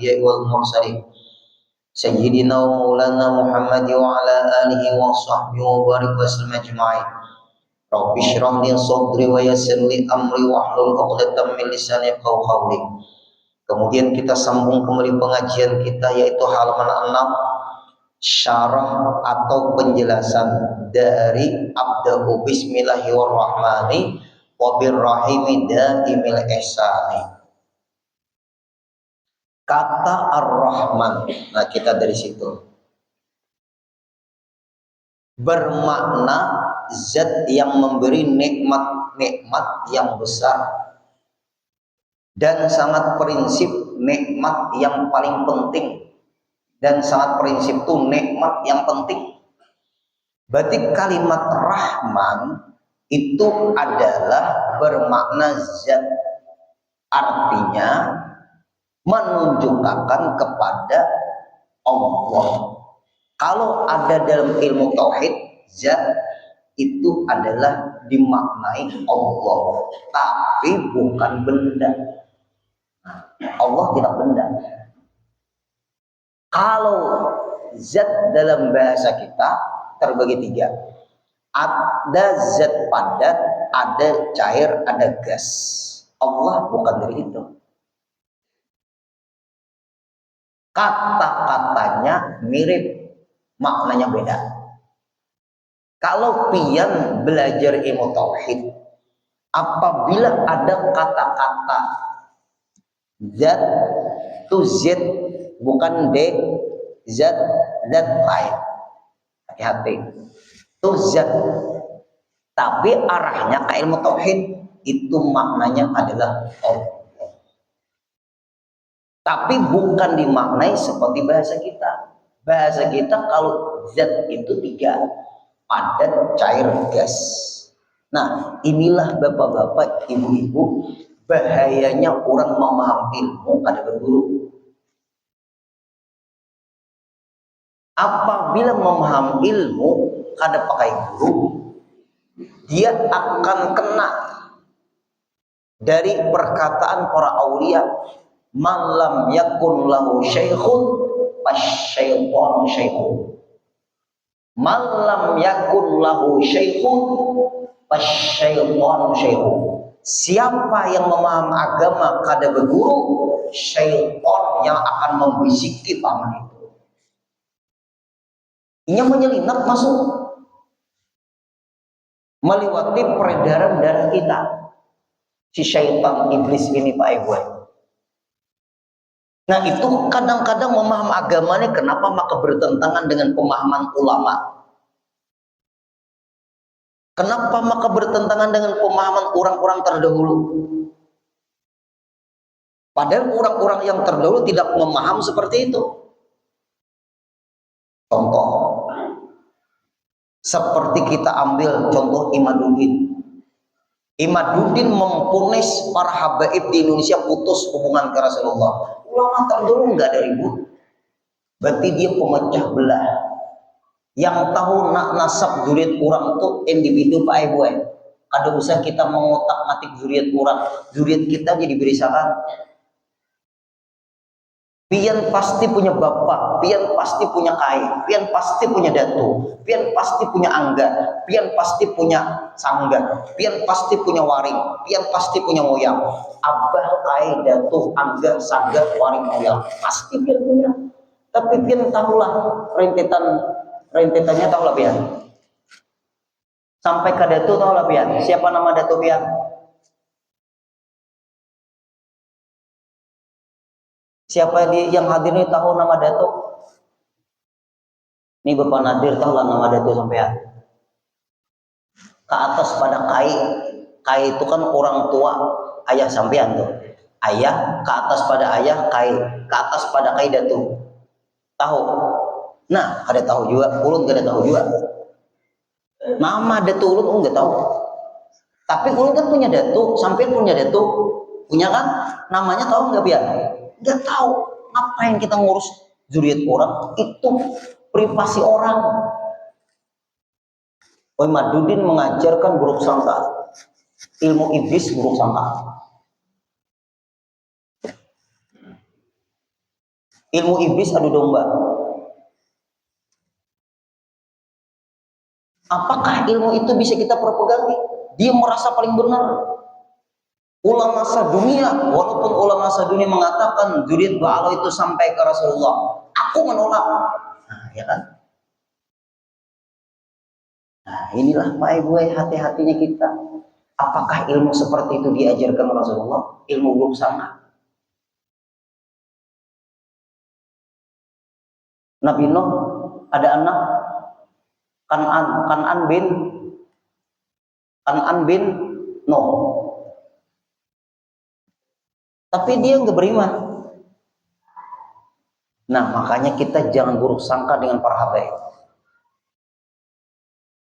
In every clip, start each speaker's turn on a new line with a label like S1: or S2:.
S1: anbiya'i wal mursalin sayyidina wa maulana Muhammad wa ala alihi wa sahbihi wa barik wa sallam ajma'in. Rabbi shrah li sadri wa yassir li amri wahlul 'uqdatam min lisani yafqahu qawli. Kemudian kita sambung kembali pengajian kita, yaitu halaman 6, syarah atau penjelasan dari Abda'u Bismillahirrahmani wa birrahimi daimil ihsani. Kata Ar-Rahman, nah kita dari situ, bermakna zat yang memberi nikmat-nikmat yang besar dan sangat prinsip nikmat yang paling penting, dan sangat prinsip itu nikmat yang penting. Berarti kalimat Rahman itu adalah bermakna zat, artinya menunjukkan kepada Allah. Kalau ada dalam ilmu tauhid, zat itu adalah dimaknai Allah, tapi bukan benda. Allah tidak benda. Kalau zat dalam bahasa kita terbagi 3. Ada zat padat, ada cair, ada gas. Allah bukan dari itu. Kata-katanya mirip, maknanya beda. Kalau pian belajar ilmu tauhid, apabila ada kata-kata zat tu zat, bukan d, zat lain, hati-hati, tu zat, tapi arahnya ke ilmu tauhid, itu maknanya adalah Allah. Tapi bukan dimaknai seperti bahasa kita. Bahasa kita kalau zat itu 3, padat, cair, gas. Nah, inilah bapak-bapak, ibu-ibu, bahayanya orang memahami ilmu kada berguru. Apabila memahami ilmu kada pakai guru, dia akan kena dari perkataan para aulia, malam yakun lahu syaikhun fasyaitanu syaikhun. Malam yakun lahu syaikhun fasyaitanu syaikhun. Siapa yang memahami agama kada berguru, syaitan yang akan membisiki paman itu. Ia menyelinap masuk, melewati peredaran darah kita. Si syaitan iblis ini Pak Ibu. Nah itu kadang-kadang memahami agamanya, kenapa maka bertentangan dengan pemahaman ulama. Kenapa maka bertentangan dengan pemahaman orang-orang terdahulu. Padahal orang-orang yang terdahulu tidak memaham seperti itu. Contoh, seperti kita ambil contoh Imaduddin. Imaduddin mempunis para habaib di Indonesia putus hubungan ke Rasulullah. Ulama terdahulu nggak ada ribut. Berarti dia pemecah belah. Yang tahu nak nasab zuriat orang itu individu Pak Ibu. Kada usah kita mengotak-atik zuriat orang. Zuriat kita jadi berisakan. Pian pasti punya bapak, pian pasti punya kai, pian pasti punya datu, pian pasti punya angga, pian pasti punya sangga, pian pasti punya waring, pian pasti punya moyang. Abah, kai, datu, angga, sangga, waring, moyang, pasti pian punya. Tapi pian tahulah rentetannya, tahulah pian. Sampai ke datu tahulah pian. Siapa nama datu pian? Siapa yang hadir ini tahu nama datuk? Ini Bapak Nadir tahu lah nama datuk sampean. Ke atas pada kai. Kai itu kan orang tua ayah sampean tuh. Ayah, ke atas pada ayah kai. Ke atas pada kai datuk. Tahu? Nah, ada tahu juga. Ulun gak ada tahu juga. Nama datuk ulun gak tahu. Tapi ulun kan punya datuk. Sampean punya datuk. Punya kan? Namanya tahu nggak biar? Nggak tahu. Apa yang kita ngurus zuriat orang, itu privasi orang. Imaduddin mengajarkan buruk sangka, ilmu iblis buruk sangka. Ilmu iblis adu domba. Apakah ilmu itu bisa kita perpegangi? Dia merasa paling benar. Ulama sadunia, walaupun ulama sadunia mengatakan dzurriyyah Allah itu sampai ke Rasulullah, aku menolak. Nah, ya kan? Nah, inilah Pak Ibu, hati-hatinya kita. Apakah ilmu seperti itu diajarkan Rasulullah? Ilmu buruk sangka. Nabi Nuh ada anak Kan'an bin Nuh. Tapi dia nggak beriman. Nah, makanya kita jangan buruk sangka dengan para habaib.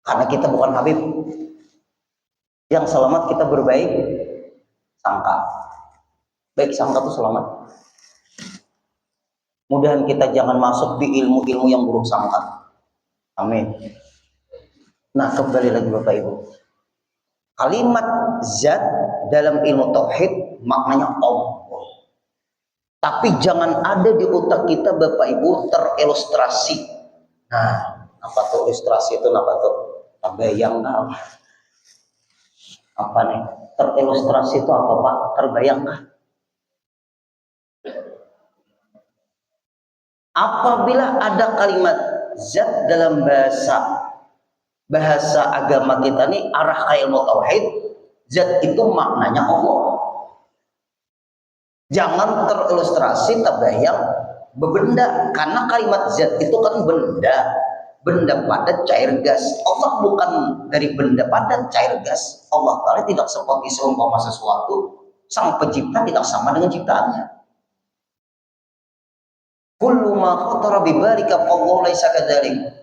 S1: Karena kita bukan habib. Yang selamat kita berbaik sangka. Baik sangka itu selamat. Mudahan kita jangan masuk di ilmu-ilmu yang buruk sangka. Amin. Nah, kembali lagi Bapak Ibu. Kalimat zat dalam ilmu tauhid maknanya Allah. Tapi jangan ada di otak kita Bapak Ibu terilustrasi. Nah, apa tuh ilustrasi itu? Apa tuh? Terbayang nggak? Apa nih? Terilustrasi itu apa Pak? Terbayang nggak? Apabila ada kalimat zat dalam bahasa agama kita nih, arah ilmu tauhid, zat itu maknanya Allah. Jangan terilustrasi terbayang benda, karena kalimat zat itu kan benda padat cair gas. Allah bukan dari benda padat cair gas. Allah Ta'ala tidak seperti seumpama sesuatu. Sang pencipta tidak sama dengan ciptaannya. Kullu ma khatara bi balika fallahu laisa kadzalik.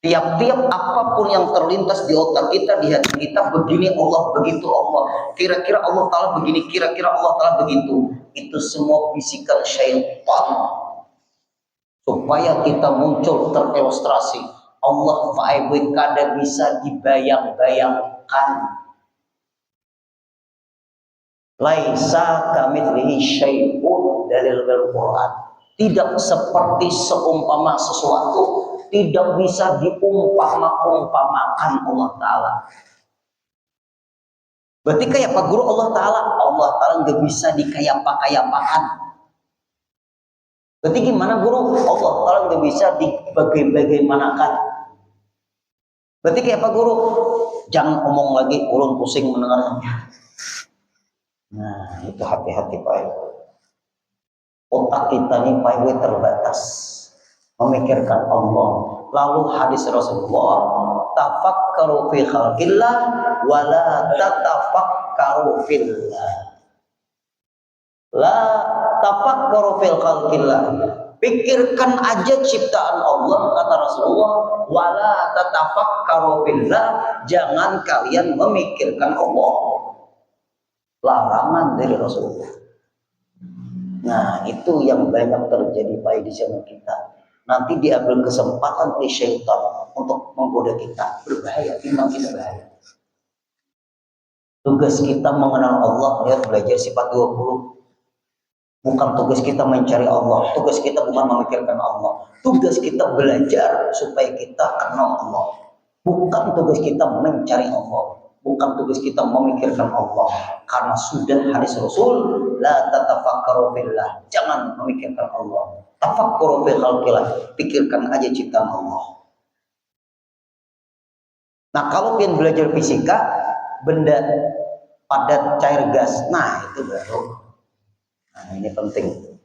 S1: Tiap-tiap apapun yang terlintas di otak kita, di hati kita, begini Allah, begitu Allah. Kira-kira Allah Ta'ala begini, kira-kira Allah Ta'ala begitu. Itu semua bisikan syaitan. Supaya kita muncul terilustrasi. Allah fa'ibui kada bisa dibayang-bayangkan. Laisa kamitslihi syai'un dalil Al-Qur'an. Tidak seperti seumpama sesuatu, tidak bisa diumpama-umpamakan Allah Ta'ala. Berarti kayak Pak Guru Allah Ta'ala nggak bisa dikayapak-kayapakan. Berarti gimana Guru? Allah Ta'ala nggak bisa dibagaimanakan. Berarti kayak Pak Guru, jangan omong lagi, ulun pusing mendengarnya. Nah, itu hati-hati Pak Ibu. Otak kita ini Pak Ibu terbatas memikirkan Allah. Lalu hadis Rasulullah, tafakkaru fi khalqillah wa la tatafakkaru fillah. La tafakkaru fil khalqillah. Pikirkan aja ciptaan Allah, kata Rasulullah, wa la tatafakkaru fillah. Jangan kalian memikirkan Allah. Larangan dari Rasulullah. Nah, itu yang banyak terjadi Pak di zaman kita. Nanti diambil kesempatan oleh syaitan untuk menggoda kita. Berbahaya, iman kita bahaya. Tugas kita mengenal Allah, lihat belajar sifat 20. Bukan tugas kita mencari Allah. Tugas kita bukan memikirkan Allah. Tugas kita belajar supaya kita kenal Allah. Bukan tugas kita mencari Allah. Bukan tugas kita memikirkan Allah. Karena sudah hadis Rasul, la tatafakkaru fillah. Jangan memikirkan Allah. Tafakkuru fil khalqillah. Pikirkan aja ciptaan Allah. Nah, kalau kalian belajar fisika, benda padat cair gas. Nah, itu baru. Nah, ini penting.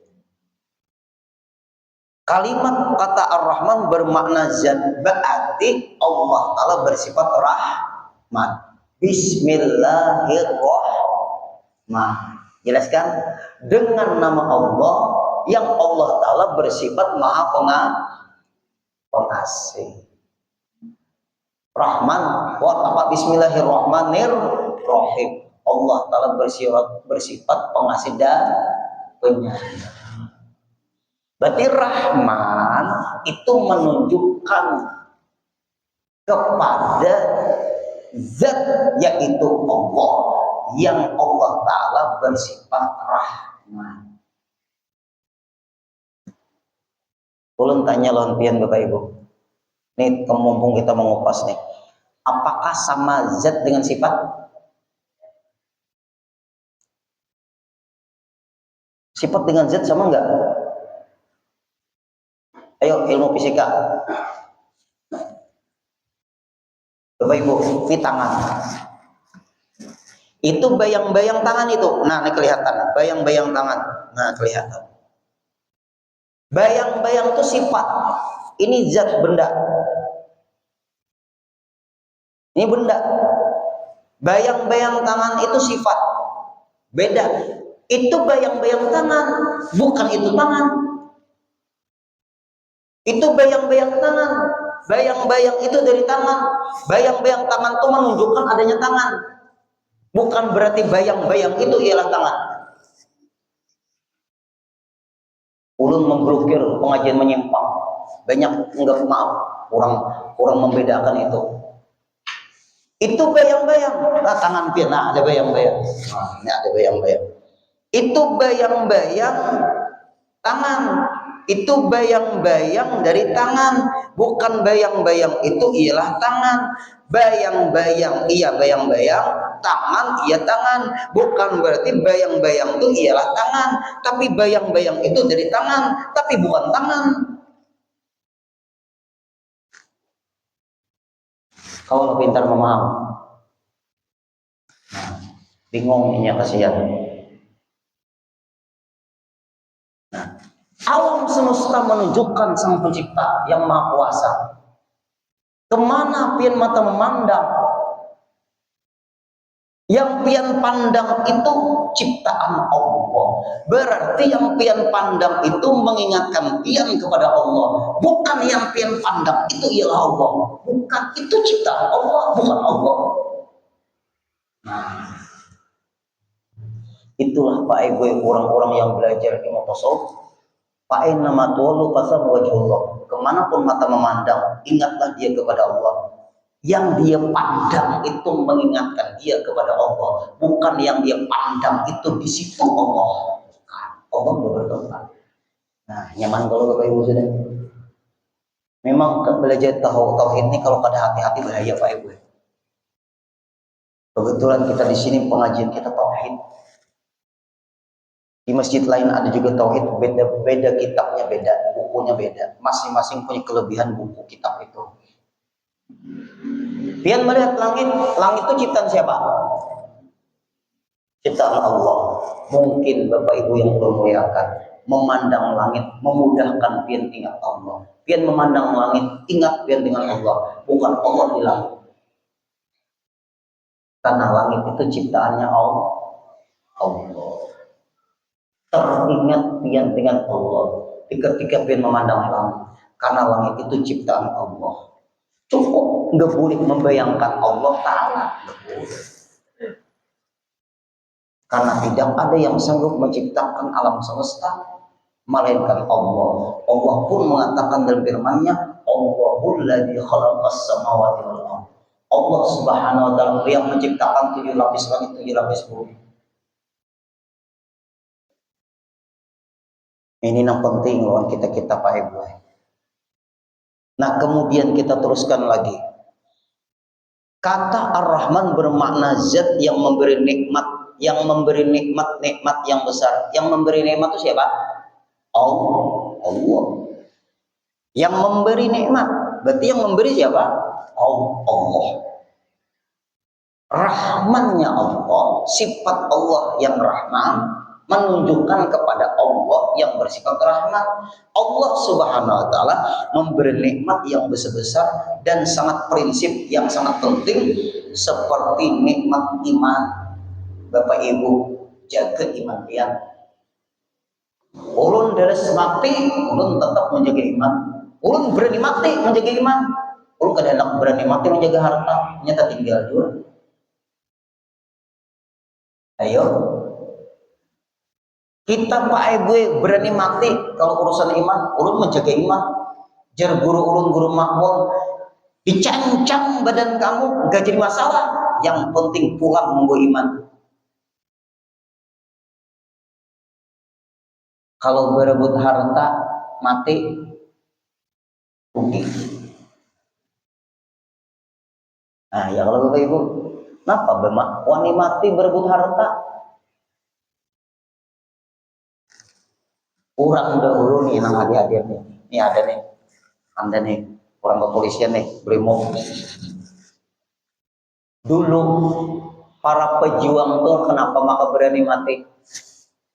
S1: Kalimat kata Ar-Rahman bermakna zat. Berarti Allah Ta'ala bersifat Rahman. Bismillahirrahmanirrahim. Jelaskan, dengan nama Allah yang Allah Ta'ala bersifat maha pengasih. Rahman, apa Bismillahirrahmanirrahim. Allah Ta'ala bersifat pengasih dan penyayang. Berarti Rahman itu menunjukkan kepada zat, yaitu Allah, yang Allah Ta'ala bersifat Rahman. Ulun tanya lontian Bapak Ibu. Nih mumpung kita mengupas nih. Apakah sama zat dengan sifat? Sifat dengan zat sama enggak? Ayo ilmu fisika. Bapak Ibu, ini tangan. Itu bayang-bayang tangan itu. Nah, ini kelihatan. Bayang-bayang tangan. Nah, kelihatan. Bayang-bayang itu sifat. Ini zat benda. Ini benda. Bayang-bayang tangan itu sifat. Beda. Itu bayang-bayang tangan, bukan itu tangan. Itu bayang-bayang tangan. Bayang-bayang itu dari tangan. Bayang-bayang tangan itu menunjukkan adanya tangan. Bukan berarti bayang-bayang itu ialah tangan. Ulun memblokir pengajian menyimpang. Banyak enggak, maaf, kurang membedakan itu. Itu bayang-bayang. Nah, tangan pian, nah ada bayang-bayang. Nah, ini ada bayang-bayang. Itu bayang-bayang tangan. Itu bayang-bayang dari tangan, bukan bayang-bayang itu ialah tangan. Bayang-bayang iya bayang-bayang, tangan iya tangan, bukan berarti bayang-bayang itu ialah tangan, tapi bayang-bayang itu dari tangan, tapi bukan tangan. Kau pintar memahami. Bingung ini kasihan. Nah, alam semesta menunjukkan sang pencipta yang maha kuasa. Kemana pian mata memandang? Yang pian pandang itu ciptaan Allah. Berarti yang pian pandang itu mengingatkan pian kepada Allah. Bukan yang pian pandang itu ialah Allah. Bukan, itu ciptaan Allah, bukan Allah. Nah, itulah Pak Ibu orang-orang yang belajar di tasawuf. Fa'inna ma tuwallu fasam wajhullah. Kemanapun mata memandang, ingatlah dia kepada Allah. Yang dia pandang itu mengingatkan dia kepada Allah, bukan yang dia pandang itu di situ Allah. Allah sudah bertempat. Nah, nyaman kalau Bapak Ibu sudah. Memang belajar tauhid ini kalau pada hati-hati bahaya Pak Ibu. Kebetulan kita di sini pengajian kita tauhid. Di masjid lain ada juga tauhid, beda kitabnya beda, bukunya beda. Masing-masing punya kelebihan buku kitab itu. Pian melihat langit, langit itu ciptaan siapa? Ciptaan Allah. Mungkin Bapak Ibu yang bermuliakan, memandang langit memudahkan pian ingat Allah. Pian memandang langit, ingat pian dengan Allah, bukan Allah di langit. Karena langit itu ciptaannya Allah. Teringat pian dengan Allah ketika pian memandang langit, karena langit itu ciptaan Allah. Cukup, nggak boleh membayangkan Allah Ta'ala. Karena tidak ada yang sanggup menciptakan alam semesta melainkan Allah. Allah pun mengatakan dalam firman-Nya, Allahul ladzi khalaqas samawati wal ardh. Allah Subhanahu wa taala yang menciptakan 7 lapis langit, 7 lapis bumi. Ini yang penting lawan kita Pak Ibu. Nah, kemudian kita teruskan lagi. Kata Ar-Rahman bermakna zat yang memberi nikmat, yang memberi nikmat yang besar. Yang memberi nikmat itu siapa? Allah. Yang memberi nikmat, berarti yang memberi siapa? Allah. Rahmannya Allah, sifat Allah yang Rahman menunjukkan kepada Allah yang bersifat rahmat. Allah Subhanahu wa taala memberi nikmat yang besar-besar dan sangat prinsip yang sangat penting seperti nikmat iman. Bapak Ibu, jaga iman pian. Ulun deres mati, ulun tetap menjaga iman. Ulun berani mati menjaga iman. Ulun kadang berani mati menjaga harta, nyata tinggal juga. Ayo, kita Pak Ibu berani mati kalau urusan iman, ulun menjaga iman. Jar guru ulun, guru makmul, dicancang badan kamu gak jadi masalah. Yang penting pulang membawa iman. Kalau berebut harta mati, rugi. Nah ya kalau Bapak Ibu, kenapa wani mati berebut harta? Orang dahulu nih yang hadir nih, ini ada nih, anda nih orang kepolisian nih, brimob. Dulu para pejuang tuh kenapa maka berani mati?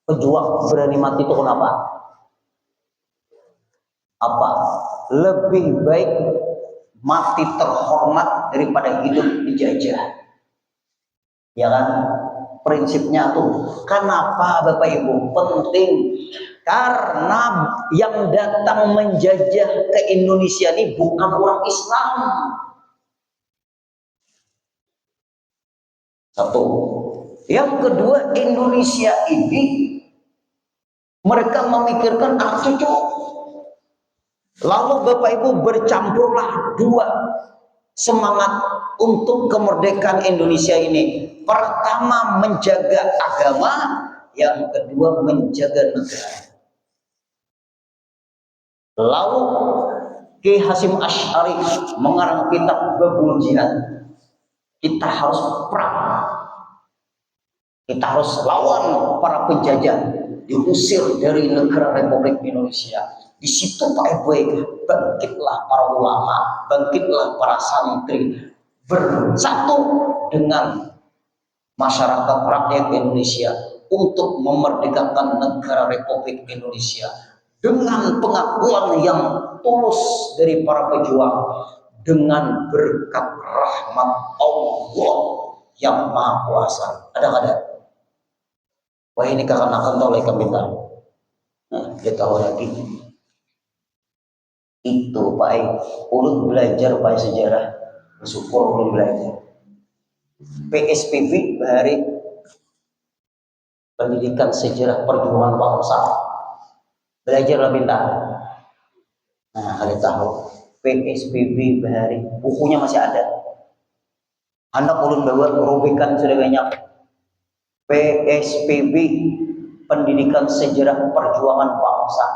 S1: Pejuang berani mati itu kenapa? Apa? Lebih baik mati terhormat daripada hidup dijajah. Ya kan? Prinsipnya tuh. Kenapa Bapak Ibu penting? Karena yang datang menjajah ke Indonesia ini bukan orang Islam. Satu. Yang kedua, Indonesia ini mereka memikirkan anak cucu. Lalu Bapak Ibu bercampurlah dua semangat untuk kemerdekaan Indonesia ini. Pertama menjaga agama, yang kedua menjaga negara. Lalu Ki Hasyim Asy'ari mengarang kitab Babul Jihad. Kita harus perang. Kita harus lawan para penjajah, diusir dari negara Republik Indonesia. Di situ Pak Ibu, bangkitlah para ulama, bangkitlah para santri, bersatu dengan masyarakat rakyat Indonesia untuk memerdekakan negara Republik Indonesia dengan pengakuan yang tulus dari para pejuang, dengan berkat rahmat Allah yang Maha Kuasa. Ada. Wah ini kekanak-kanakan oleh kami tahu. Nah, dia tahu lagi. Itu Pak, ulun belajar Pak sejarah, bersyukur ulun belajar. PSPB hari pendidikan sejarah perjuangan bangsa. Belajarlah bintang. Nah, kalian tahu PSPB hari bukunya masih ada. Anak ulun bawa robekan sudah banyak. PSPB pendidikan sejarah perjuangan bangsa.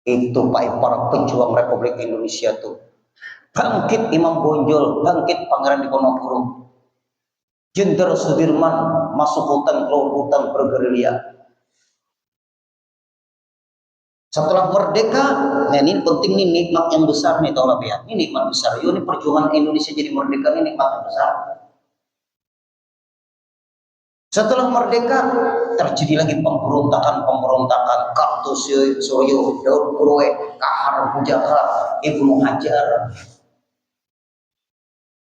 S1: Itu Pak para pejuang Republik Indonesia tuh. Bangkit Imam Bonjol, bangkit Pangeran Diponegoro. Jenderal Sudirman masuk hutan keluar hutan bergerilya. Setelah merdeka, nah ini penting nih nikmat yang besar nih tahu lah ya. Ini nikmat besar. Ini perjuangan Indonesia jadi merdeka ini nikmat yang besar. Setelah merdeka terjadi lagi pemberontakan Kartosuryo, Daud Kuroe, Kahar Bujaka, Ibnu Hajar.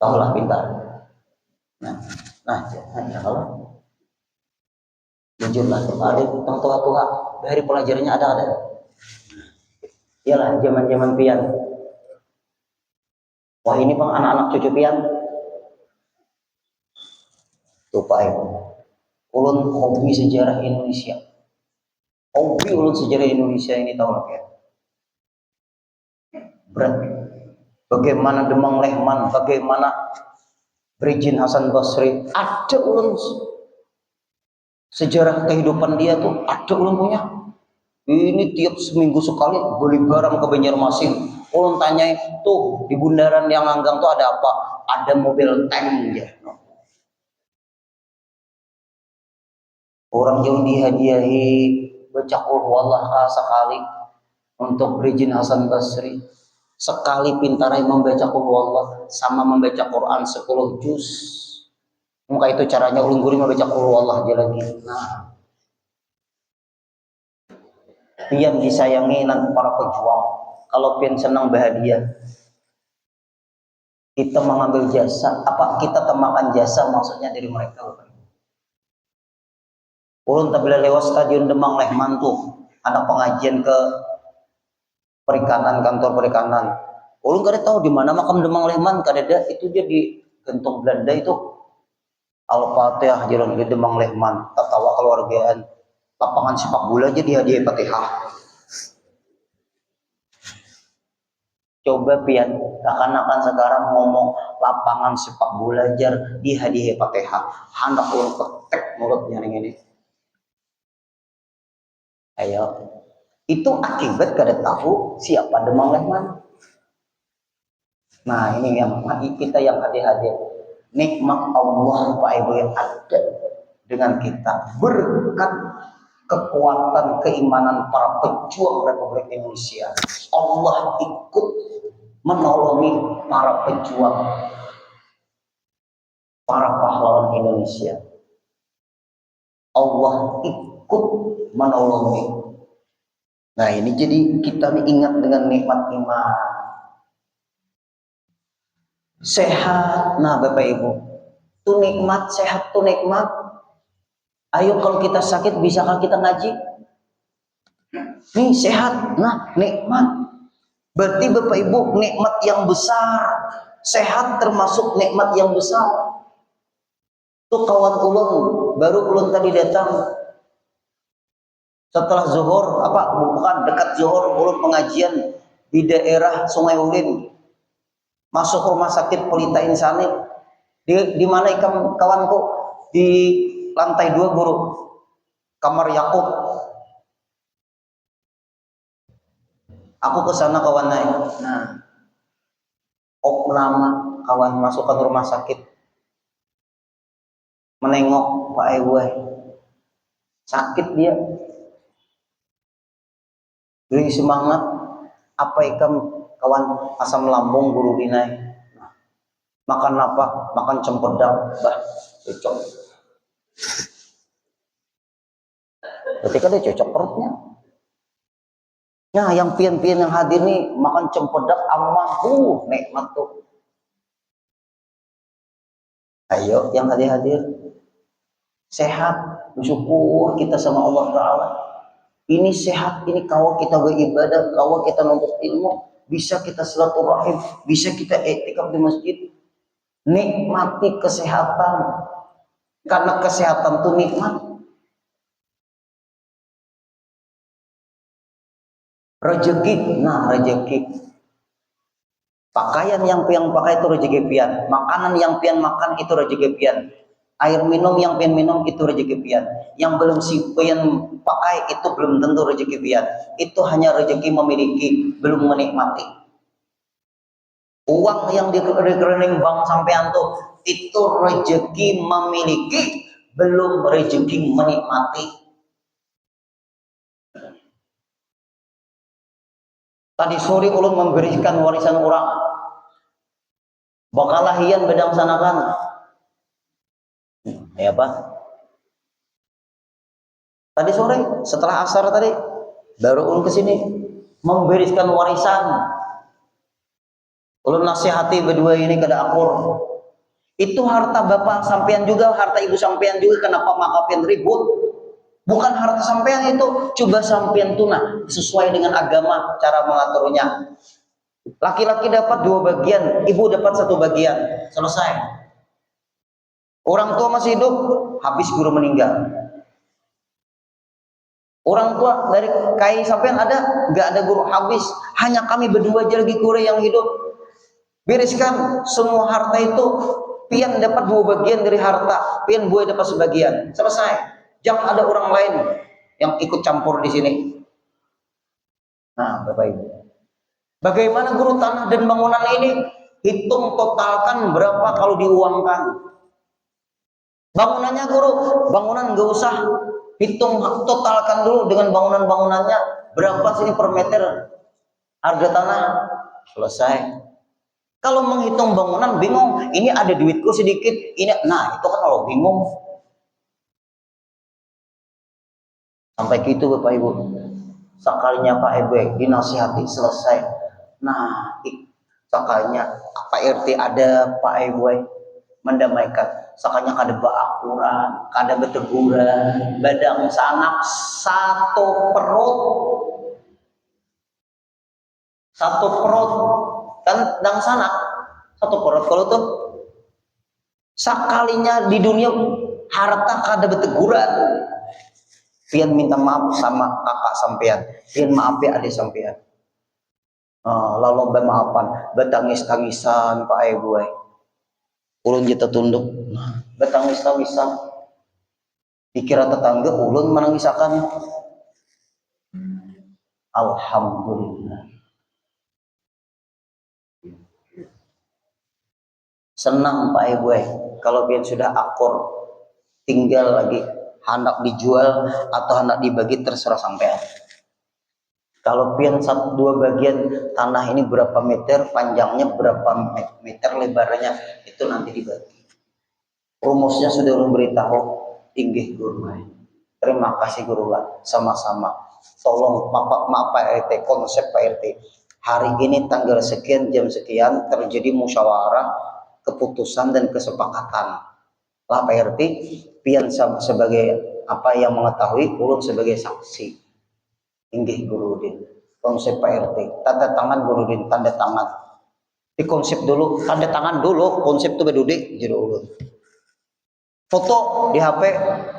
S1: Tahulah pintar. Nah, ya kalau jujurlah ada tentang tua-tua dari pelajarannya ada. Iyalah zaman-zaman pian. Wah ini bang anak-anak cucu pian. Tuh Pak Ibu. Ulun hobi sejarah Indonesia. Hobi ulun sejarah Indonesia ini tahu lah ya. Berat. Bagaimana Demang Lehman, bagaimana Brigjen Hasan Basri, ada ulun sejarah kehidupan dia tuh, ada ulun punya. Ini tiap seminggu sekali beli barang ke Banjarmasin. Ulun tanya tuh di bundaran yang Anggang tuh ada apa? Ada mobil tank ya. Orang jauh dihadiahi baca Qul Huwallah sekali untuk Brigjen Hasan Basri. Sekali pintarai membaca Qul Huwallah sama membaca Quran 10 juz. Maka itu caranya ulun guri membaca Qul Huwallah aja lagi. Nah, pian disayangi nanti para pejuang. Kalau pian senang bahagia, kita mengambil jasa, apa kita temakan jasa maksudnya dari mereka. Ulun tabila lewat stadion Demang Lehman tuh ada pengajian ke perikanan, kantor perikanan. Ulun kada tahu di mana makam Demang Lehman, kadada itu dia di gentong Belanda itu. Al-Fatihah jalan di Demang Lehman, tatawa keluargaan. Lapangan sepak bola aja dihadiahi Fatihah. Coba pian kekanakan sekarang ngomong lapangan sepak bola aja dihadiahi Fatihah. Hendak ulun petek mulutnya ini. Ayo, Itu akibat kada tahu siapa demang lehman. Nah ini yang kita yang hadir-hadir, nikmat Allah Pak Ibu yang ada dengan kita berkat kekuatan keimanan para pejuang Republik Indonesia. Allah ikut menolongi para pejuang, para pahlawan Indonesia. Allah ikut menolongi. Nah ini jadi kita ingat dengan nikmat iman. Sehat, nah Bapak Ibu, tuh nikmat, sehat tuh nikmat. Ayo kalau kita sakit, bisakah kita ngaji? Nih sehat, nah nikmat. Berarti Bapak Ibu nikmat yang besar. Sehat termasuk nikmat yang besar. Tuh kawan ulun, baru ulun tadi datang. Setelah zuhur, bukan dekat zuhur, ulun pengajian di daerah Sungai Ulin. Masuk rumah sakit Pelita Insani. Di mana kawanku? Di lantai 2 guru. Kamar Yakub. Aku ke sana kawan naik. Nah, nama kawan masukkan rumah sakit. Menengok Pak Ibu. Sakit dia. Beri semangat. Apa ikam kawan asam lambung guru dinai. Makan apa? Makan cempedak. Bah, cocok. Ketika dia cocok perutnya. Nah, yang pian-pian yang hadir nih makan cempedak aman, nikmat tuh. Ayo yang hadir-hadir sehat, bersyukur kita sama Allah Ta'ala. Ini sehat, ini kawal kita beribadah, kawal kita nuntut ilmu, bisa kita silaturahim, bisa kita iktikaf di masjid. Nikmati kesehatan, karena kesehatan tuh nikmat. Rezeki, nah rezeki. Pakaian yang pian pakai itu rezeki pian, makanan yang pian makan itu rezeki pian, air minum yang pian minum itu rezeki pian. Yang belum si pian pakai itu belum tentu rezeki pian. Itu hanya rezeki memiliki, belum menikmati. Uang yang di rekening bank sampean tuh itu rezeki memiliki, belum rezeki menikmati. Tadi sore ulun memberikan warisan orang. Bakalah hian bedang sanakan. Ya apa? Tadi sore setelah asar tadi baru ulun kesini membereskan warisan. Ulun nasihati berdua ini kada akur. Itu harta bapak sampean juga, harta ibu sampean juga, kenapa makapian ribut? Bukan harta sampean itu, coba sampean tunah sesuai dengan agama cara mengaturnya. Laki-laki dapat 2 bagian, ibu dapat 1 bagian, selesai. Orang tua masih hidup, habis guru meninggal. Orang tua dari kai sampean ada, nggak ada guru, habis. Hanya kami berdua aja lagi kure yang hidup. Bereskan semua harta itu, pian dapat 2 bagian dari harta, pian buaya dapat sebagian, selesai. Jangan ada orang lain yang ikut campur di sini. Nah, Bapak Ibu, bagaimana guru tanah dan bangunan ini? Hitung totalkan berapa kalau diuangkan. Bangunannya guru, bangunan nggak usah hitung, totalkan dulu dengan bangunan-bangunannya berapa sini per meter harga tanah, selesai. Kalau menghitung bangunan bingung, ini ada duitku sedikit, ini, nah itu kan kalau bingung. Sampai gitu Bapak Ibu, sekalinya Pak Ibu dinasihati selesai. Nah, sekalinya Pak RT ada, Pak Ibu mendamaikan. Sekalinya kada baakuran, kada beteguran, badang sanak satu perut kan dang sanak satu perut. Kalau tuh sekalinya di dunia harta kada beteguran, pian minta maaf sama kakak sampean, pian maaf ya adik sampean. Lalu bermaafan, betangis-tangisan Pak Ibu. Ulun kita tunduk, betangis-tangisan. Dikira tetangga ulun menangisakan. Alhamdulillah. Senang Pak Ibu kalau pian sudah akur, tinggal lagi hendak dijual atau hendak dibagi terserah sampean. Kalau pian satu dua bagian tanah ini berapa meter, panjangnya berapa meter, lebarnya itu nanti dibagi. Rumusnya sudah beritahu, inggih guru. Terima kasih guru lah, sama-sama. Tolong maaf Pak RT, konsep Pak RT. Hari ini tanggal sekian jam sekian terjadi musyawarah, keputusan dan kesepakatan. Lah Pak RT, pian sebagai apa yang mengetahui, ulun sebagai saksi. Inggih guru din. Konsep Pak RT, tanda tangan guru din, tanda tangan. Di konsep dulu, tanda tangan dulu, konsep itu bedudi jadi ulun. Foto di HP,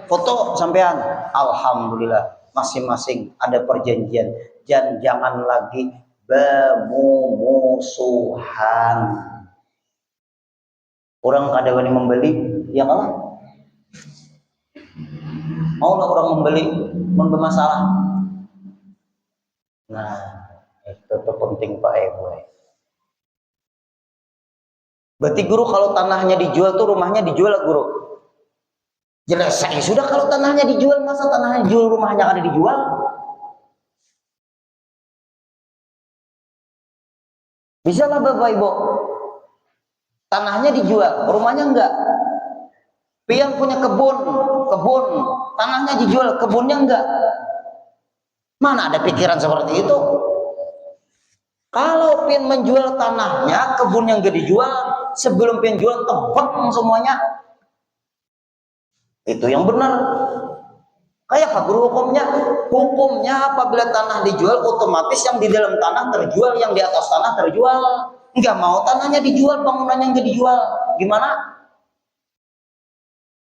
S1: foto sampean. Alhamdulillah, masing-masing ada perjanjian. Dan jangan lagi bermusuhan. Orang kada wani membeli, ya kan? Maulah orang membeli, bermasalah. Nah, itu penting Pak Ibu. Berarti guru kalau tanahnya dijual tuh rumahnya dijual guru. Jelas saya sudah kalau tanahnya dijual, masa tanahnya dijual rumahnya ada dijual? Bisa lah Bapak Ibu. Tanahnya dijual, rumahnya enggak. Pian punya kebun, tanahnya dijual, kebunnya enggak. Mana ada pikiran seperti itu? Kalau pian menjual tanahnya, kebunnya enggak dijual, sebelum pian jual tebang semuanya. Itu yang benar. Kayak apa guru hukumnya? Hukumnya apabila tanah dijual, otomatis yang di dalam tanah terjual, yang di atas tanah terjual. Enggak mau tanahnya dijual, bangunannya enggak dijual. Gimana?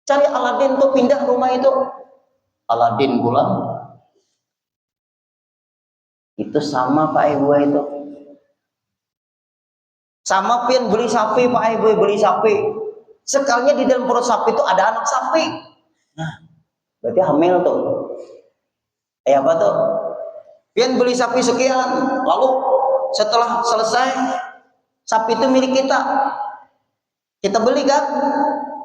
S1: Cari Aladin tuh pindah rumah itu. Aladin pulang. Itu sama Pak Ibu itu. Sama pian beli sapi Pak Ibu, beli sapi. Sekalinya di dalam perut sapi itu ada anak sapi. Nah, berarti hamil tuh. Apa tuh? Pian beli sapi sekian, lalu setelah selesai sapi itu milik kita. Kita beli kan?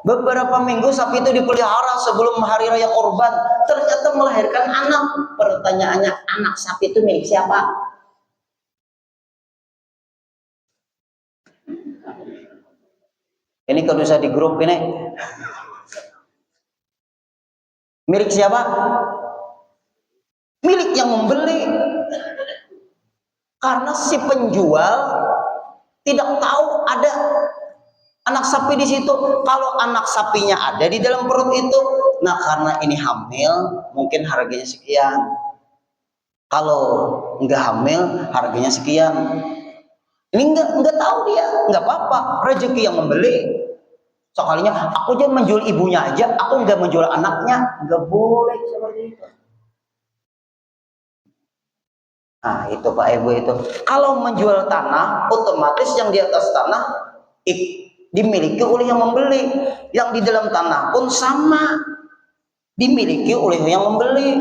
S1: Beberapa minggu sapi itu dipelihara sebelum hari raya kurban, ternyata melahirkan anak. Pertanyaannya, anak sapi itu milik siapa? Ini kalau bisa di grup ini. Milik siapa? Milik yang membeli. Karena si penjual tidak tahu ada anak sapi di situ. Kalau anak sapinya ada di dalam perut itu, nah karena ini hamil, mungkin harganya sekian. Kalau enggak hamil, harganya sekian. Ini enggak tahu dia, enggak apa-apa, rezeki yang membeli. Sekalinya aku aja menjual ibunya aja, aku enggak menjual anaknya, enggak boleh seperti itu. Nah itu Pak Ibu itu, kalau menjual tanah, otomatis yang di atas tanah dimiliki oleh yang membeli, yang di dalam tanah pun sama dimiliki oleh yang membeli.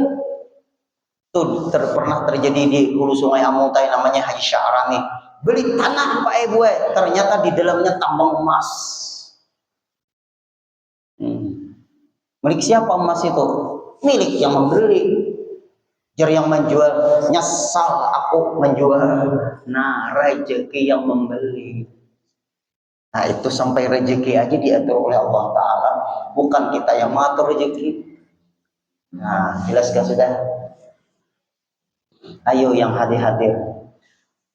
S1: Tuh pernah terjadi di hulu sungai Amutai, namanya Haji Sya'rani, beli tanah Pak Ibu, ternyata di dalamnya tambang emas. Milik siapa emas itu? Milik yang membeli. Jadi yang menjual nyesal aku menjual. Nah rezeki yang membeli. Nah itu sampai rezeki aja diatur oleh Allah Ta'ala, bukan kita yang mengatur rezeki. Nah jelaskan sudah. Ayo yang hadir-hadir,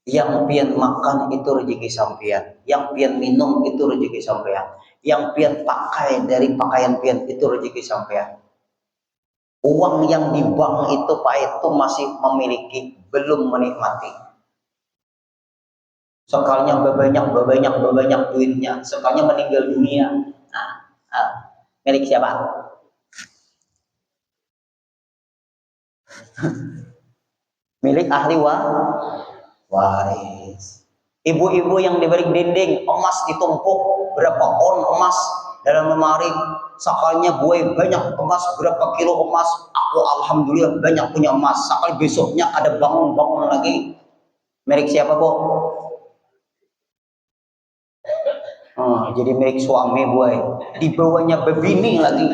S1: yang pian makan itu rezeki sampean, yang pian minum itu rezeki sampean, yang pian pakai dari pakaian pian itu rezeki sampean. Uang yang di bank itu Pak itu masih memiliki, belum menikmati. Sekalinya banyak duitnya, sekalinya meninggal dunia. Milik siapa? Milik ahli waris. Ibu-ibu yang di balik dinding, emas ditumpuk, berapa on emas dalam lemari sakalnya buai banyak emas, berapa kilo emas, aku alhamdulillah banyak punya emas. Sakal besoknya ada bangun lagi, merek siapa bu? Jadi milik suami buai, di bawahnya bebini lagi.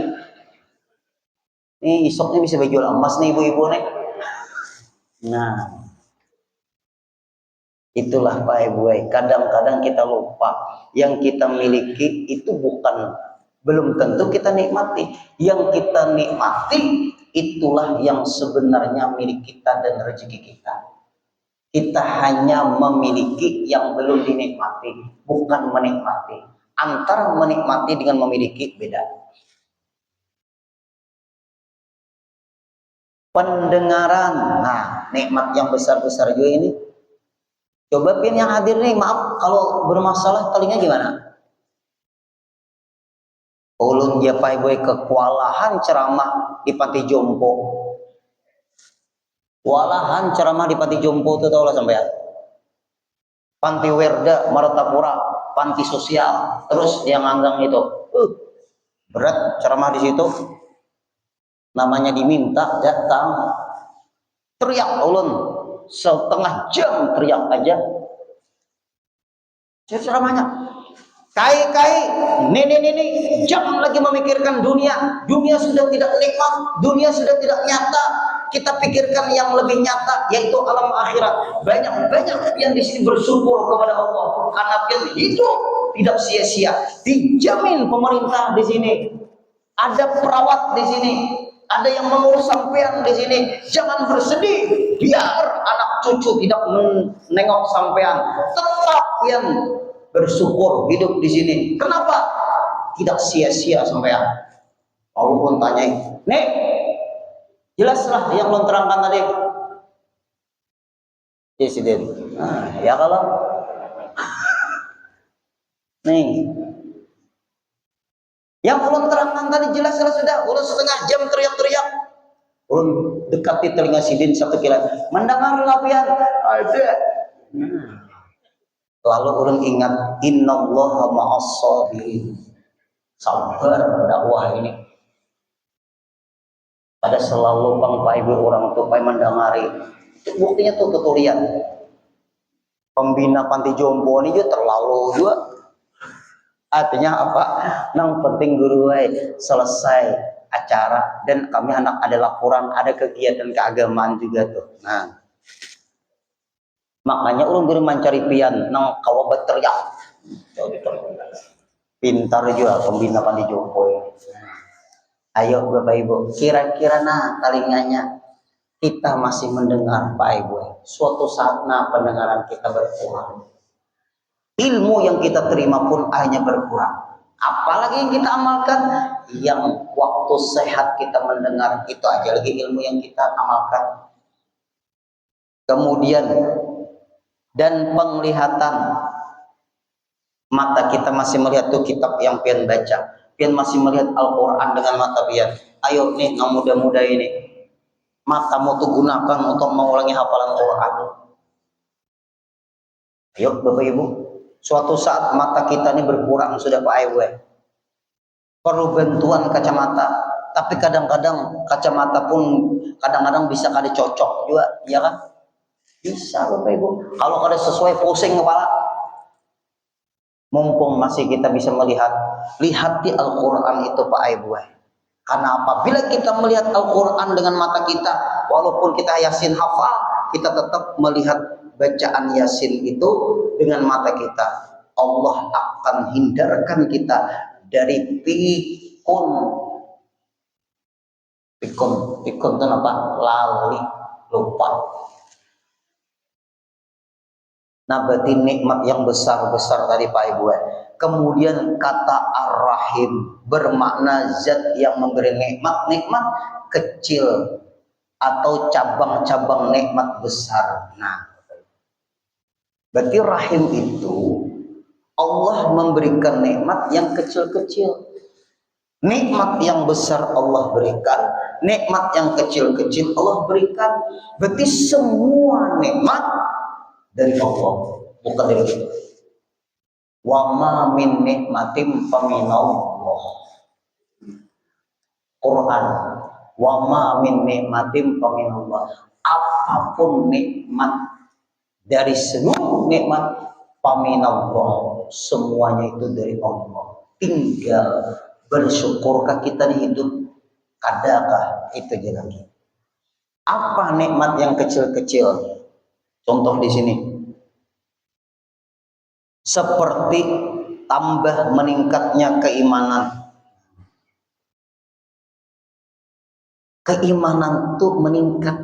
S1: Ini isoknya bisa jual emas nih ibu-ibu nih. Nah, itulah Pak Ibu. Kadang-kadang kita lupa yang kita miliki itu belum tentu kita nikmati. Yang kita nikmati itulah yang sebenarnya milik kita dan rezeki kita. Kita hanya memiliki yang belum dinikmati, bukan menikmati. Antara menikmati dengan memiliki beda. Pendengaran, nah nikmat yang besar-besar juga ini. Coba pin yang hadir nih, maaf kalau bermasalah telinga gimana? Ulun japai boy kekualahan ceramah di Panti Jompo. Walahan ceramah di Panti Jompo itu tahu lah sampai ya. Panti Werda, Martapura, panti sosial, terus yang anggang itu. Berat ceramah di situ. Namanya diminta datang. Teriak ulun setengah jam teriak aja. Saya ceramahnya. Kai, nih, jangan lagi memikirkan dunia. Dunia sudah tidak nikmat, dunia sudah tidak nyata. Kita pikirkan yang lebih nyata, yaitu alam akhirat. Banyak yang di sini bersyukur kepada Allah karena yang hidup tidak sia-sia. Dijamin pemerintah di sini, ada perawat di sini, ada yang mengurus sampean di sini. Jangan bersedih, biar anak cucu tidak menengok sampean. Tetap yang bersyukur hidup di sini. Kenapa? Tidak sia-sia sampean. Allah pun tanyai, nih jelaslah yang lo terangkan tadi. Presiden. Ya kalau nih yang ulun terangkan tadi jelaslah sudah. Ulun setengah jam teriak-teriak. Ulun dekati telinga sidin satu kilo. Mendengar lapian ada. Lalu ulun ingat innallaha ma'as-sabirin. Sabar dakwah ini. Pada selalu bang ibu orang tua mendengari. Buktinya tuh tutorial. Pembina Panti Jompo ini juga terlalu juga. Artinya apa? Yang penting guru selesai acara dan kami anak ada laporan, ada kegiatan keagamaan juga tuh. Nah, makanya ulun guru mencari pian nang kawabat teriak. Pintar juga pembina Panti Jompo ini. Ayo Bapak Ibu, kira-kira telinganya kita masih mendengar Pak Ibu. Suatu saat pendengaran kita berkurang. Ilmu yang kita terima pun hanya berkurang. Apalagi yang kita amalkan, yang waktu sehat kita mendengar itu aja lagi ilmu yang kita amalkan. Kemudian dan penglihatan, mata kita masih melihat tuh kitab yang pian baca. Pian masih melihat Al-Quran dengan mata pian. Ayo nih, yang muda-muda ini, matamu tuh gunakan untuk mengulangi hafalan Quran. Ayo Bapak Ibu, suatu saat mata kita ini berkurang sudah Pak Ibu. Perlu bantuan kacamata. Tapi kadang-kadang kacamata pun kadang-kadang bisa kada cocok juga, ya kan? Bisa Bapak Ibu. Kalau kada sesuai pusing kepala. Mumpung masih kita bisa melihat, lihat di Al-Quran itu Pak Ibu. Karena apabila kita melihat Al-Quran dengan mata kita, walaupun kita yasin hafal, kita tetap melihat bacaan yasin itu dengan mata kita. Allah akan hindarkan kita dari pikun itu apa? Lali, lupa. Nah berarti nikmat yang besar-besar tadi Pak Ibu. Kemudian kata Ar-Rahim bermakna zat yang memberi nikmat. Nikmat kecil atau cabang-cabang nikmat besar. Nah berarti Rahim itu Allah memberikan nikmat yang kecil-kecil. Nikmat yang besar Allah berikan, nikmat yang kecil-kecil Allah berikan. Berarti semua nikmat dari Allah, bukan dari kita. Wa ma min nikmatin faminallah. Allah. Quran, wa ma min nikmatin fa min Allah. Apapun nikmat dari seluruh nikmat fa min Allah, semuanya itu dari Allah. Tinggal bersyukurkah kita di hidup? Adakah itu aja lagi. Apa nikmat yang kecil-kecil? Contoh di sini. Seperti tambah meningkatnya keimanan. Keimanan itu meningkat,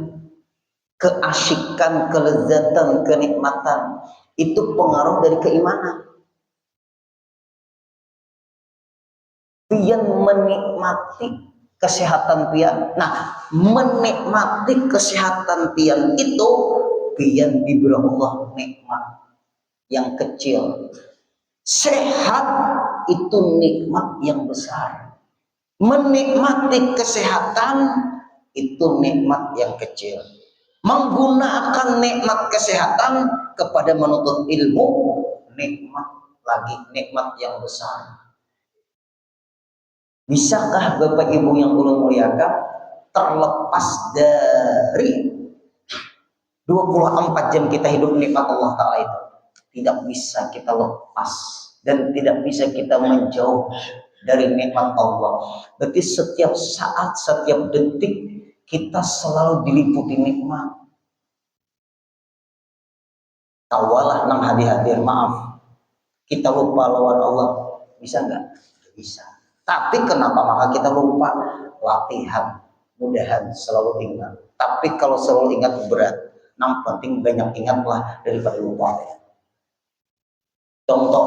S1: keasyikan, kelezatan, kenikmatan itu pengaruh dari keimanan. Pian menikmati kesehatan pian. Nah, menikmati kesehatan pian itu pian diberi Allah nikmat yang kecil. Sehat itu nikmat yang besar. Menikmati kesehatan itu nikmat yang kecil. Menggunakan nikmat kesehatan kepada menuntut ilmu, nikmat lagi, nikmat yang besar. Bisakah Bapak Ibu yang ulun muliakan terlepas dari 24 jam kita hidup nikmat Allah Ta'ala itu? Tidak bisa kita lepas dan tidak bisa kita menjauh dari nikmat Allah. Berarti setiap saat, setiap detik kita selalu diliputi nikmat. Tawalah nang hadir-hadir, maaf, kita lupa lawan Allah, bisa nggak? Bisa. Tapi kenapa maka kita lupa? Latihan, mudahan selalu ingat. Tapi kalau selalu ingat berat, yang penting banyak ingatlah daripada lupa. Contoh,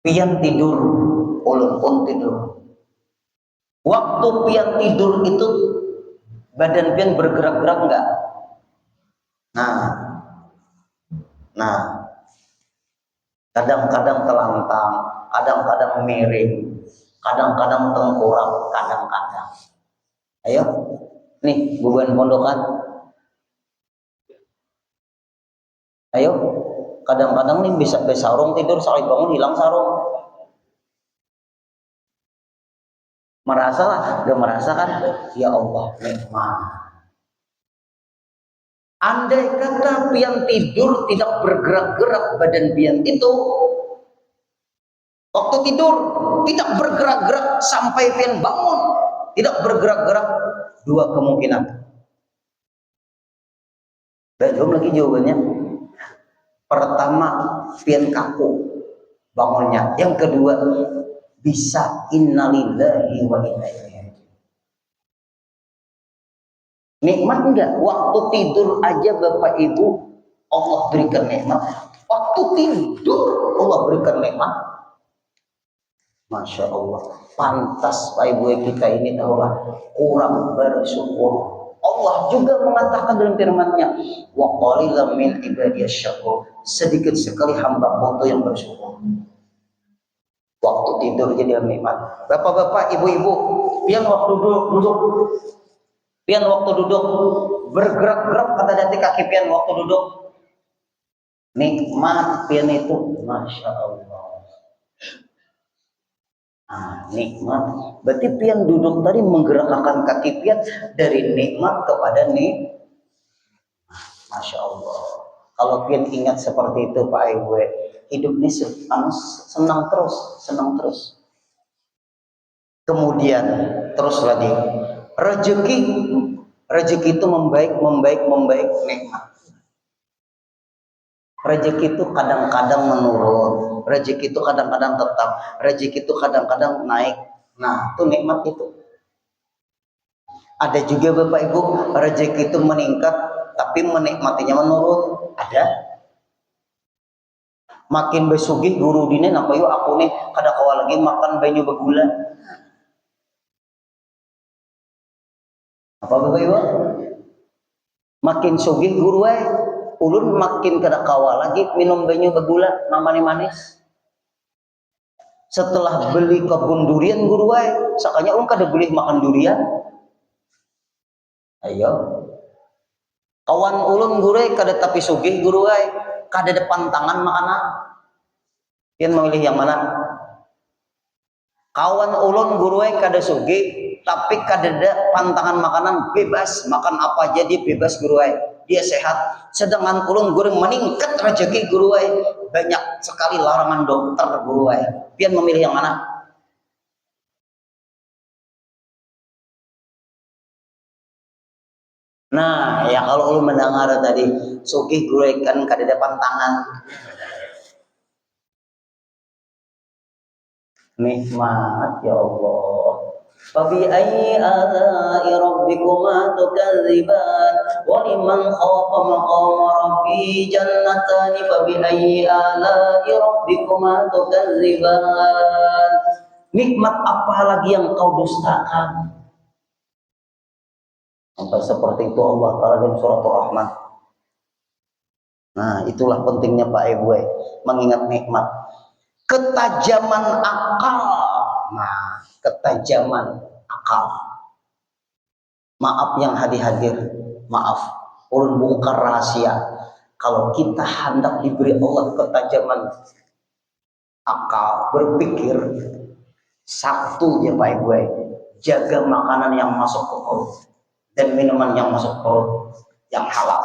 S1: pian tidur, ulun pun tidur. Waktu pian tidur itu badan pian bergerak-gerak enggak? Nah, kadang-kadang telantang, kadang-kadang miring, kadang-kadang tengkurap, kadang-kadang. Ayo, nih beban pondokan. Ayo, kadang-kadang nih bisa sarung tidur, sekali bangun hilang sarung. Merasa lah, gak merasa kan? Ya Allah, nikmat. Andai kata pian tidur tidak bergerak-gerak badan pian itu, waktu tidur tidak bergerak-gerak sampai pian bangun tidak bergerak-gerak, dua kemungkinan. Belum lagi jawabannya. Pertama, pian kaku bangunnya. Yang kedua, bisa innalillahi wa inna ilaihi raji'un. Nikmat enggak? Waktu tidur aja Bapak Ibu Allah berikan nikmat. Waktu tidur Allah berikan nikmat. Masya Allah. Pantas Pak Ibu kita ini tahulah kurang bersyukur. Allah juga mengatakan dalam firman-Nya, wa qalilan min ibadiyasy syakur. Sedikit sekali hamba-Ku yang bersyukur. Waktu tidur jadi nikmat. Bapak-bapak, ibu-ibu, pian waktu duduk, pian waktu duduk, bergerak-gerak kata jati kaki pian waktu duduk. Nikmat pian itu, Masya Allah. Nikmat. Berarti pian duduk tadi menggerakkan kaki pian dari nikmat kepada nikmat. Masya Allah. Kalau pian ingat seperti itu Pak Ibu, hidup ini senang terus. Kemudian terus lagi rezeki itu membaik nikmat. Rezeki itu kadang-kadang menurun, rezeki itu kadang-kadang tetap, rezeki itu kadang-kadang naik. Nah, itu nikmat itu. Ada juga Bapak Ibu, rezeki itu meningkat tapi menikmatinya menurun. Ada. Makin besugih guru dine apa yuk aku nih kada kawa lagi makan banyu begula. Apa Bapak Ibu? Makin sugih guru ulun makin kada kawa lagi minum banyu begula namanya manis. Setelah beli kebun durian guru sakanya ulun kada beli makan durian. Ayo. Kawan ulun guru kada tapi sugih guru kada depan tangan makanan. Pian memilih yang mana? Kawan ulun guruai kada sugi, tapi kadeda pantangan makanan bebas, makan apa aja dia bebas guruai. Dia sehat. Sedangkan ulun guru meningkat rezeki guruai, banyak sekali larangan dokter guruai. Pian memilih yang mana? Nah, ya kalau ulun mendengar tadi sugi guruai kan kadeda pantangan. Nikmat ya Allah. Fabi ayyi ala'i rabbikuma tukadziban wa liman khafa maqama rabbi jannatani fabi ayyi ala'i rabbikuma tukadziban. Nikmat apa lagi yang kau dustakan? Sampai seperti itu Allah Ta'ala dalam surat Ar-Rahman. Nah, itulah pentingnya Pak Ibu mengingat nikmat. Ketajaman akal. Nah, ketajaman akal. Maaf yang hadir-hadir, maaf. Ulun bongkar rahasia. Kalau kita hendak diberi Allah ketajaman akal, berpikir, satu ya Pak Ibu, jaga makanan yang masuk ke perut dan minuman yang masuk ke perut yang halal.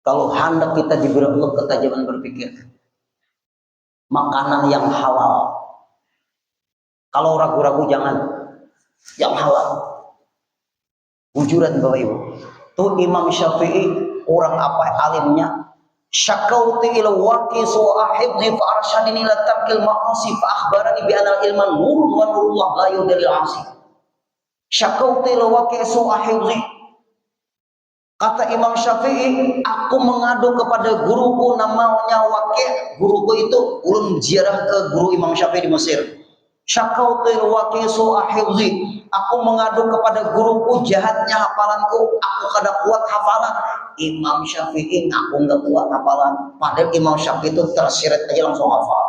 S1: Kalau hendak kita diberi Allah ketajaman berpikir, makanan yang halal. Kalau ragu-ragu jangan, yang halal. Bujuran Bapak Ibu. Tuh Imam Syafi'i, orang apa alimnya? Syakauti ila waqi su'a hifzi fa arsyadini ila tarkil ma'asi fa akhbarani bi anal ilman nurun wa nurullah la yudril 'asi. Syakauti ila waqi su'a hifzi. Kata Imam Syafi'i, aku mengadu kepada guruku namanya Waqi'. Guruku itu ulun ziarah ke guru Imam Syafi'i di Mesir. Syakautil Waqi' su'a hifzi. Aku mengadu kepada guruku jahatnya hafalanku, aku kada kuat hafalan. Imam Syafi'i aku enggak kuat hafalan. Padahal Imam Syafi'i itu tersirat aja langsung hafal.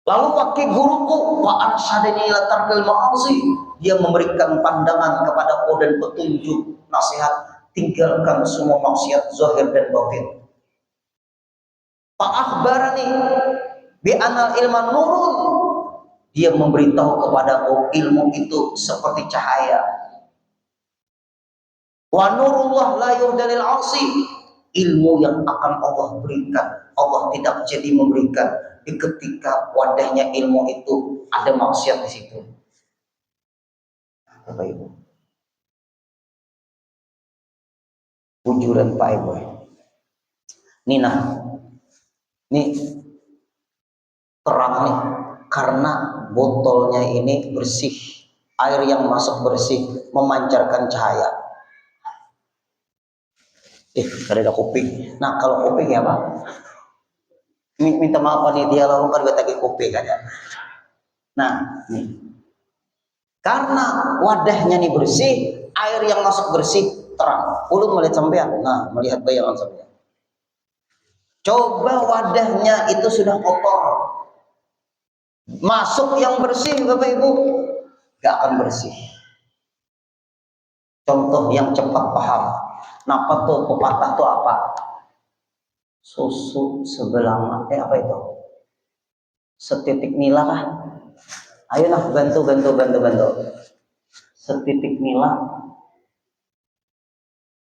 S1: Lalu Waqi' guruku wa arsyadani ila tarkil ma'asi. Dia memberikan pandangan kepadaku dan petunjuk nasihat, tinggalkan semua maksiat zahir dan batin. Fa akhbarani bi anal ilman nurun. Dia memberitahu kepadaku ilmu itu seperti cahaya. Wa nurullah la yuhdalil 'asi. Ilmu yang akan Allah berikan, Allah tidak jadi memberikan di ketika wadahnya ilmu itu ada maksiat di situ. Bapak Ibu, bujuran Pak Ibu. Nina, nih terang nih, karena botolnya ini bersih, air yang masuk bersih, memancarkan cahaya. Kada ada kuping. Nah kalau kuping ya Pak, minta maaf panitia lalu kan betagi kuping kan ya. Nah, nih. Karena wadahnya nih bersih, air yang masuk bersih, terang. Ulun melihat sampean, nah melihat bayangan sampean. Coba wadahnya itu sudah kotor, masuk yang bersih Bapak Ibu, gak akan bersih. Contoh yang cepat paham. Napa tuh pepatah tuh apa? Susu sebelah mata apa itu? Setitik nila kah? Ayo nah bantu. Setitik nila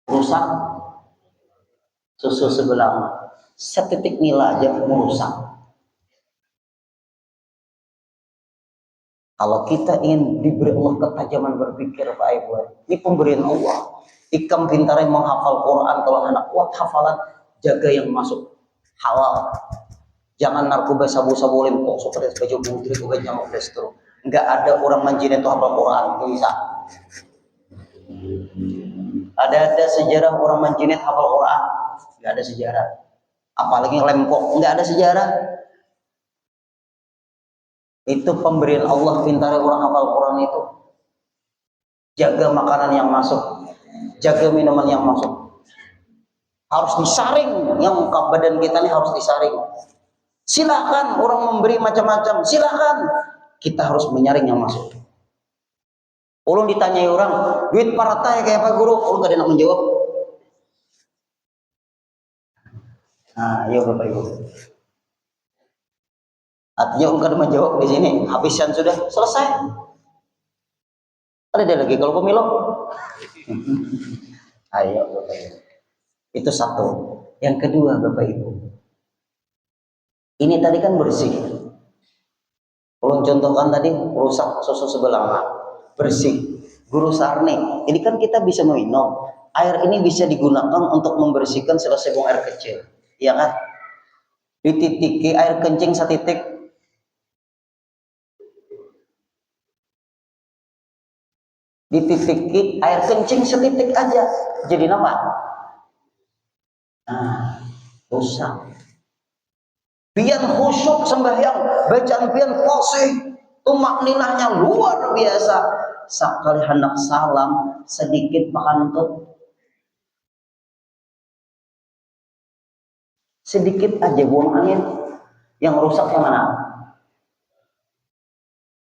S1: rusak susu sebelah mata. Setitik nila aja merusak. Kalau kita ingin diberi Allah ketajaman berpikir Pak Ibu, ini pemberian Allah. Ikam pintar yang menghafal Quran, kalau anak kuat hafalan, jaga yang masuk halal. Jangan narkoba sabu-sabu lempok seperti baju putri juga nyamuk destro. Enggak ada orang manjin itu hafal Quran, itu bisa. Ada sejarah orang manjin itu hafal Quran, enggak ada sejarah. Apalagi lempok, enggak ada sejarah. Itu pemberian Allah, pintar orang hafal Quran itu. Jaga makanan yang masuk, jaga minuman yang masuk. Harus disaring, yang badan kita ini harus disaring. Silakan orang memberi macam-macam, silakan. Kita harus menyaring yang masuk. Ulun ditanyai orang, duit partai kayak apa guru? Ulun gak ada yang menjawab. Nah, ayo Bapak Ibu. Artinya ungkar menjawab di sini, habisan sudah selesai. Ada dia lagi kalau pemilu. Ayo Bapak Ibu. Itu satu. Yang kedua Bapak Ibu. Ini tadi kan bersih. Ulun contohkan tadi rusak susu sebelah mah. Bersih. Guru Sarni. Ini kan kita bisa minum. Air ini bisa digunakan untuk membersihkan selesai buang air kecil. Iya kan? Dititiki air kencing satitik. Dititiki air kencing setitik aja. Jadi apa? Nah, rusak. Pian khusyuk sembahyang, bacaan pian fasih, tumak ninahnya luar biasa. Sekali hendak salam sedikit bakantut, sedikit aja buang angin. Yang rusak yang mana?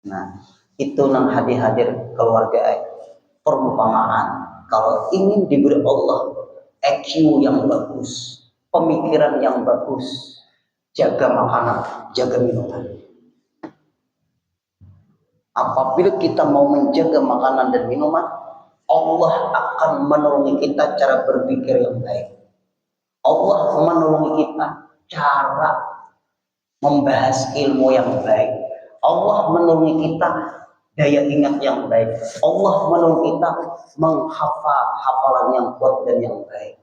S1: Nah, itu nang hadir-hadir keluarga perumpamaan. Kalau ingin diberi Allah EQ yang bagus, pemikiran yang bagus, jaga makanan, jaga minuman. Apabila kita mau menjaga makanan dan minuman, Allah akan menolongi kita cara berpikir yang baik. Allah menolongi kita cara membahas ilmu yang baik. Allah menolongi kita daya ingat yang baik. Allah menolongi kita menghafal hafalan yang kuat dan yang baik.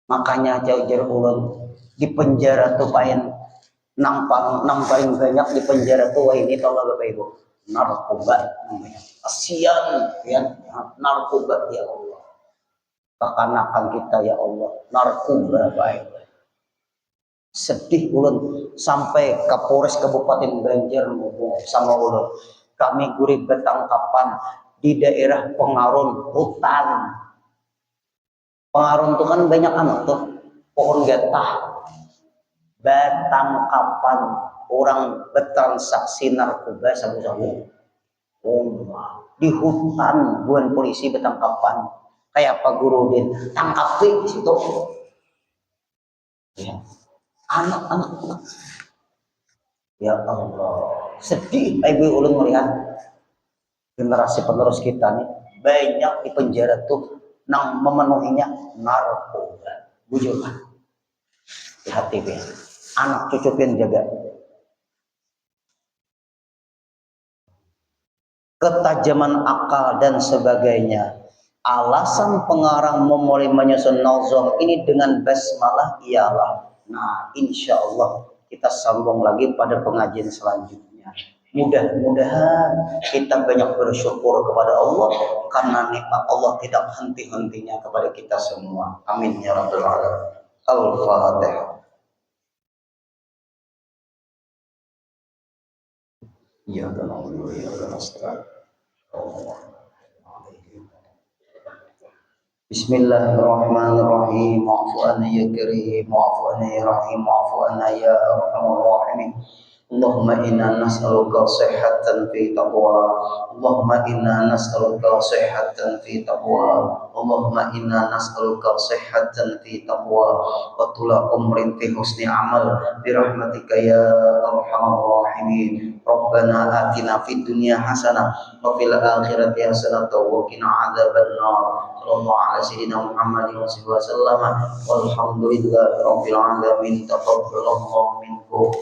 S1: Makanya jauh-jauh ulun di penjara tuh paling nang paling banyak di penjara tuh wah ini tau gak Bapak Ibu, narkoba namanya. Kasihan ya, narkoba ya Allah. Kekanakan kita ya Allah, narkoba baik. Sedih ulun sampai Kapolres Kabupaten Banjar ngomong sama ulun. Kami gurih betangkapan di daerah Pengarun hutan. Pengarun itu kan banyak anak tuh, pohon getah. Betangkapan orang bertransaksi narkoba sabu-sabu. Di hutan buan polisi betangkapan. Kayak Pak Gurudin, tangkap di situ. Ya. Anak-anak. Ya Allah, sedih ibu ulun melihat generasi penerus kita nih banyak di penjara tuh nang memenuhinya narkoba. Bujur kan? Hati be. Anak cucu pian jaga. Ketajaman akal dan sebagainya. Alasan pengarang memulai menyusun nazam ini dengan basmalah ialah, nah insya Allah kita sambung lagi pada pengajian selanjutnya. Mudah-mudahan kita banyak bersyukur kepada Allah karena nikmat Allah tidak henti-hentinya kepada kita semua. Amin ya rabbal alamin. Al-Fatihah. Ya Allah, ya Allah. Bismillahirrahmanirrahim. Wa'fu anna ya karim, wa'fu anna ya rahim, wa'fu anna ya arhamar rahimin. Allahumma inna nas'aluka sihhatan fi taqwa. Allahumma inna nas'aluka sihhatan fi taqwa. Allahumma inna nas'aluka sihhatan fi taqwa wa tula umrin fi husni amal bi rahmatika ya arhamar rahimin. Rabbana atina fid dunya hasanah wa fil akhirati hasanah wa qina adzabannar. Sallallahu ala sayyidina Muhammadin wa sallam. Walhamdulillahi rabbil alamin. Taqabbalallahu minkum.